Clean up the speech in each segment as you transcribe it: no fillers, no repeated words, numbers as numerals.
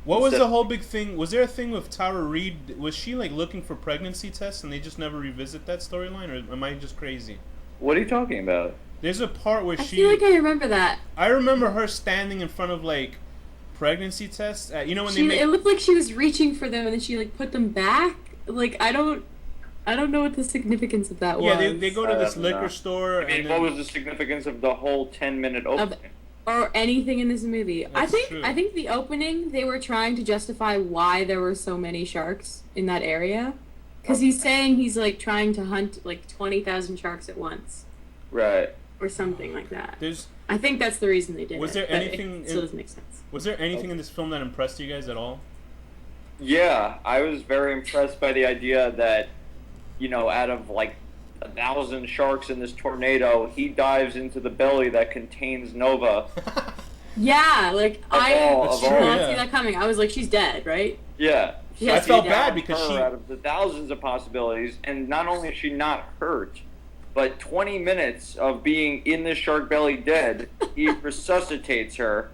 What was the whole big thing? Was there a thing with Tara Reid? Was she like looking for pregnancy tests and they just never revisit that storyline, or am I just crazy? What are you talking about? There's a part where I feel like I remember that. I remember her standing in front of like pregnancy tests. You know when they make. It looked like she was reaching for them and then she like put them back. Like I don't know what the significance of that was. Yeah, they go to this liquor know. store. I mean, what was the significance of the whole 10-minute opening? Or anything in this movie. That's true. I think the opening they were trying to justify why there were so many sharks in that area, because he's saying he's like trying to hunt like 20,000 sharks at once, Right. or something like that. There's. I think that's the reason they did Was it. there but anything It still doesn't make sense. Was there anything in this film that impressed you guys at all? Yeah, I was very impressed by the idea that, out of like 1,000 sharks in this tornado, he dives into the belly that contains Nova. Yeah, like I all, did not yeah. see that coming. I was like, she's dead, right? Yeah. She I has to felt be bad down. because Her out of the thousands of possibilities, and not only is she not hurt, but 20 minutes of being in the shark belly dead, he resuscitates her,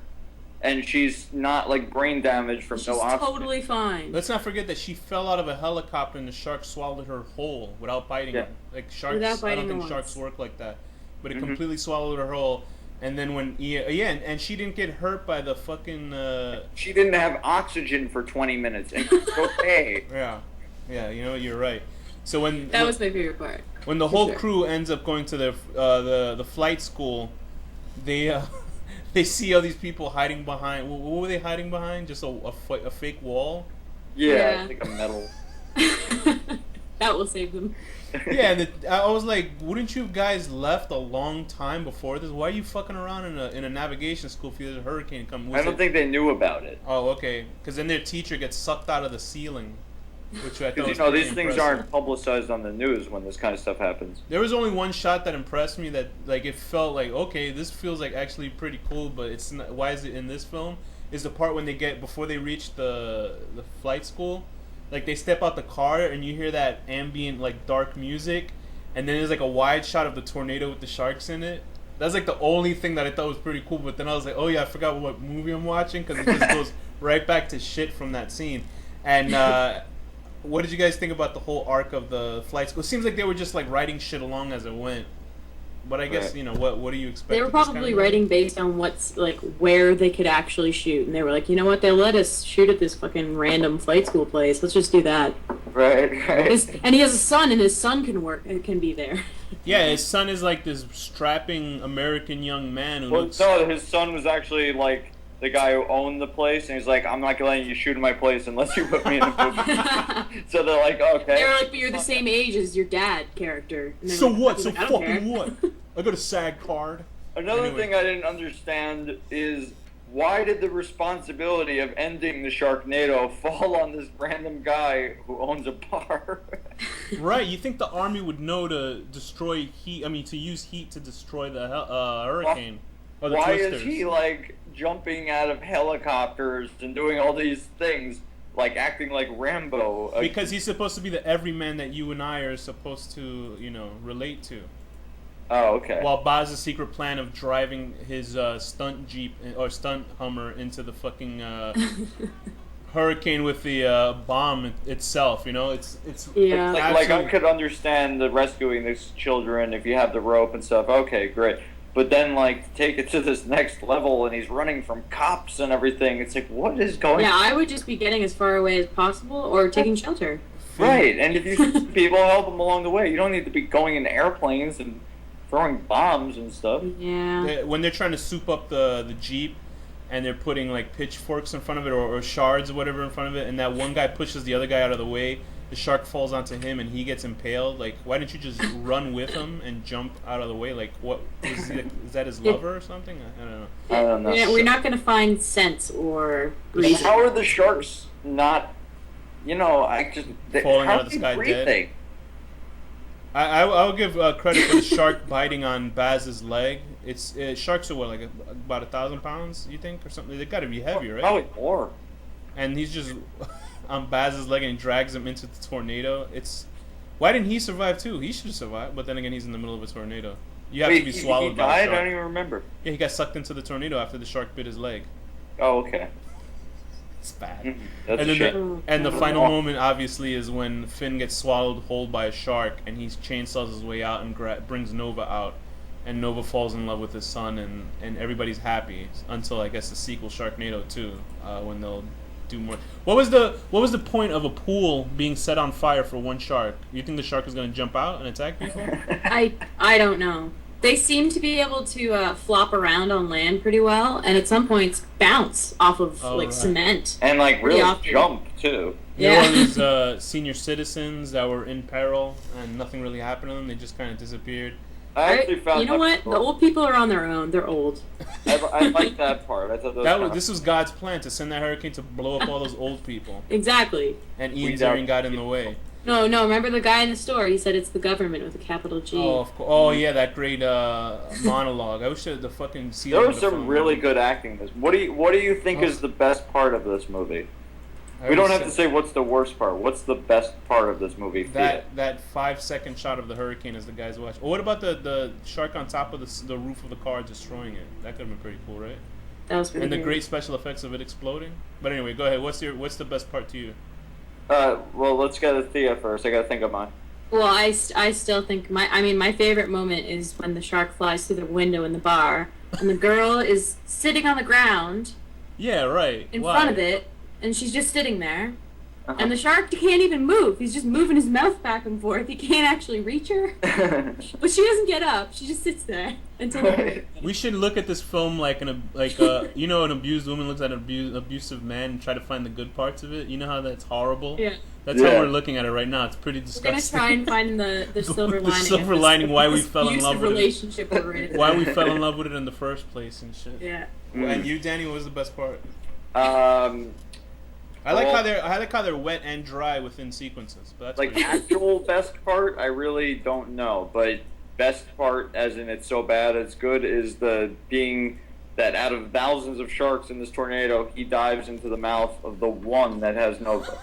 and she's not like brain damaged from She's no oxygen. totally fine. Let's not forget that she fell out of a helicopter and the shark swallowed her whole without biting Yeah. her. Like sharks, Without I biting don't think her sharks once. work like that. But it Mhm. completely swallowed her whole. And then when and she didn't get hurt by the fucking She didn't have oxygen for 20 minutes, and she's okay. yeah, you know, you're right. So That was my favorite part. when the for whole sure. crew ends up going to the flight school, they they see all these people hiding behind. What were they hiding behind? Just a fake wall. Yeah, Yeah. it's like a metal. That will save them. Yeah, and I was like, wouldn't you guys left a long time before this? Why are you fucking around in a navigation school if there's a hurricane coming? I don't think they knew about it. Oh, okay. Because then their teacher gets sucked out of the ceiling, which I thought Because, was pretty these things impressive. aren't publicized on the news when this kind of stuff happens. There was only one shot that impressed me that like it felt like okay, this feels like actually pretty cool, but it's not, why is it in this film? Is the part when they get before they reach the flight school, like they step out the car and you hear that ambient like dark music, and then there's like a wide shot of the tornado with the sharks in it. That's like the only thing that I thought was pretty cool. But then I was like, oh yeah, I forgot what movie I'm watching because it just goes right back to shit from that scene. And what did you guys think about the whole arc of the flight school? It seems like they were just like writing shit along as it went. But I guess Right. what do you expect? They were of this kind probably of movie? writing based on what's like where they could actually shoot, and they were like, you know what? They'll let us shoot at this fucking random flight school place. Let's just do that. Right, right. And he has a son, and his son can be there. Yeah, his son is like this strapping American young man who Well, looks. no, his son was actually like the guy who owned the place, and he's like, I'm not gonna let you shoot in my place unless you put me in a movie. So they're like, okay. They were like, but you're the same age as your dad character. And they're So like, what? he's So like, I don't fucking care. what? I got a SAG card. Another Anyway. thing I didn't understand is why did the responsibility of ending the Sharknado fall on this random guy who owns a bar? Right, you think the army would know to destroy heat? I mean, to use heat to destroy the hurricane or the Why twisters. is he like jumping out of helicopters and doing all these things, like acting like Rambo? Because he's supposed to be the everyman that you and I are supposed to, relate to. Oh, okay. While Baz's secret plan of driving his stunt jeep or stunt Hummer into the fucking hurricane with the bomb itself, it's Yeah. like I absolute- could understand the rescuing these children if you have the rope and stuff. Okay, great. But then, like, take it to this next level, and he's running from cops and everything. It's like, what is going Yeah, I would just be getting as far away as possible or taking shelter. Right, and if you see people, help them along the way. You don't need to be going in airplanes and throwing bombs and stuff. Yeah. when they're trying to soup up the jeep and they're putting like pitchforks in front of it or shards or whatever in front of it, and that one guy pushes the other guy out of the way, the shark falls onto him and he gets impaled. Like, why didn't you just run with him and jump out of the way? Like, what is that his lover or something? I don't know. I don't know. We're not going to find sense or And reason. how are the sharks not? I just Falling how out of the are they sky dead? breathing? I'll give credit for the shark biting on Baz's leg. It's sharks are what, like about 1,000 pounds, you think, or something? They got to be heavy, right? Probably more. And he's just on Baz's leg and he drags him into the tornado. Why didn't he survive too? He should have survived, but then again, he's in the middle of a tornado. You have Wait, to be he swallowed by a died? shark. I don't even remember. Yeah, he got sucked into the tornado after the shark bit his leg. Oh, okay. It's bad. That's And a then shame. the final moment obviously is when Finn gets swallowed whole by a shark, and he chainsaws his way out and brings Nova out, and Nova falls in love with his son, and everybody's happy until I guess the sequel Sharknado 2, when they'll do more. What was the point of a pool being set on fire for one shark? You think the shark is going to jump out and attack people? I don't know. They seem to be able to flop around on land pretty well, and at some points bounce off of cement. And like Pretty really often. jump too. There were these senior citizens that were in peril, and nothing really happened to them. They just kind of disappeared. I actually found you know what? The old people are on their own. They're old. I like that part. I thought This was God's plan to send that hurricane to blow up all those old people. Exactly. And Ian Ziering got in the way. No. Remember the guy in the store? He said it's the government with a capital G. Oh, of course. Oh, yeah, that great monologue. I wish the fucking season. There was some really good acting in this. What do you think is the best part of this movie? We don't have to say what's the worst part. What's the best part of this movie? That 5-second shot of the hurricane as the guys watch. Or what about the shark on top of the roof of the car destroying it? That could have been pretty cool, right? That was pretty And the good. great special effects of it exploding. But anyway, go ahead. What's the best part to you? Well, let's go to Thea first. I gotta think of mine. Well, I still think my favorite moment is when the shark flies through the window in the bar, and the girl is sitting on the ground. Yeah, right. In front of it, and she's just sitting there. And the shark can't even move. He's just moving his mouth back and forth. He can't actually reach her. But she doesn't get up. She just sits there until. We should look at this film like an abused woman looks at an abusive man and try to find the good parts of it. You know how that's horrible? Yeah. That's how we're looking at it right now. It's pretty disgusting. We're gonna try and find the silver lining. The silver lining, why we fell in love with relationship we're in. Why we fell in love with it in the first place and shit. Yeah. And you, Danny, what was the best part? I like how they're wet and dry within sequences. But that's like actual best part, I really don't know. But best part, as in it's so bad it's good, is the being that out of thousands of sharks in this tornado, he dives into the mouth of the one that has Nova.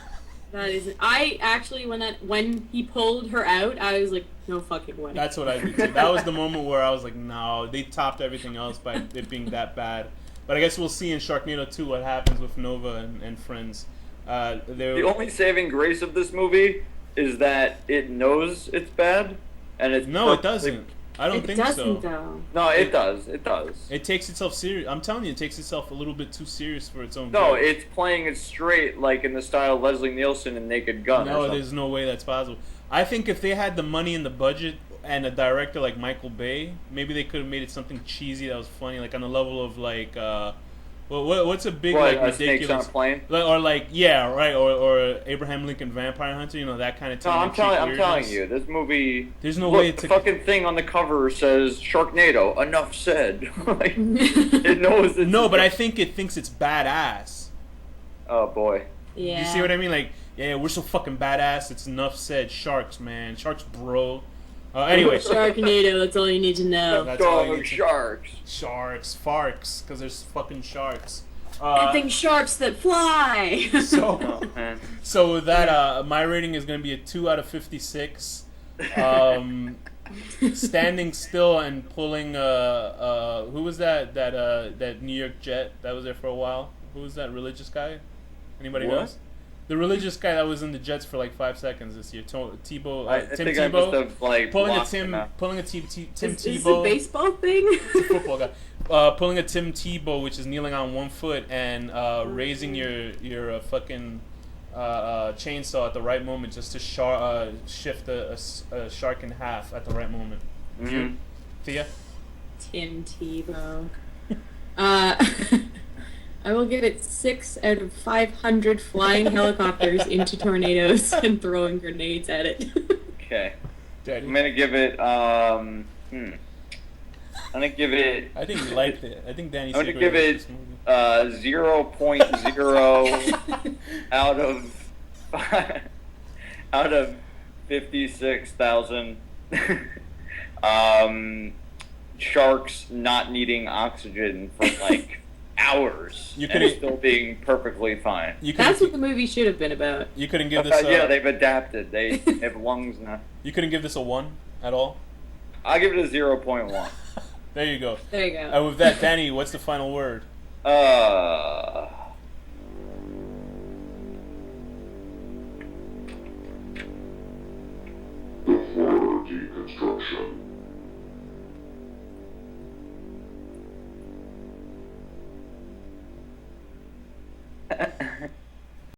That is. I actually when he pulled her out, I was like, no fucking way. That's what I did too. That was the moment where I was like, no, they topped everything else by it being that bad. But I guess we'll see in Sharknado 2 what happens with Nova and friends. The only saving grace of this movie is that it knows it's bad, and it's it doesn't. I don't think so. It doesn't, though. No, it does. It does. It takes itself serious. I'm telling you, it takes itself a little bit too serious for its own. No, good. it's playing it straight, like in the style of Leslie Nielsen in Naked Gun. No, there's no way that's possible. I think if they had the money and the budget and a director like Michael Bay, maybe they could have made it something cheesy that was funny, like on the level of like, what's a big ridiculous Snakes on a Plane? Or like or Abraham Lincoln Vampire Hunter, that kind of. No, I'm telling you, this movie. There's no way the fucking thing on the cover says Sharknado. Enough said. Like, it knows. No, but I think it thinks it's badass. Oh boy. Yeah. You see what I mean? Like, yeah, we're so fucking badass. It's enough said. Sharks, man. Sharks, bro. Anyway. Sharknado, that's all you need to know. That's all sharks. Sharks. Farks. Because there's fucking sharks. I think sharks that fly. So with that, my rating is going to be a 2 out of 56. Standing still and pulling, who was that New York jet that was there for a while? Who was that religious guy? Anybody knows? The religious guy that was in the Jets for like 5 seconds this year, Tim Tebow, pulling a Tim Is Tebow. this a baseball thing? It's a football guy. Pulling a Tim Tebow, which is kneeling on one foot and raising your fucking chainsaw at the right moment just to shift a shark in half at the right moment. Mm-hmm. Thea? Tim Tebow. I will give it 6 out of 500 flying helicopters into tornadoes and throwing grenades at it. Okay. Daddy. I'm gonna give it. I'm gonna give it. I think you liked it. I think Danny. I'm gonna give it 0.0 out of 56,000 sharks not needing oxygen for like hours and still being perfectly fine. That's what the movie should have been about. You couldn't give this. Yeah, they've adapted. They have lungs now. You couldn't give this a 1 at all. I'll give it a 0.1. There you go. There you go. And with that, Danny, what's the final word? Deconstruction.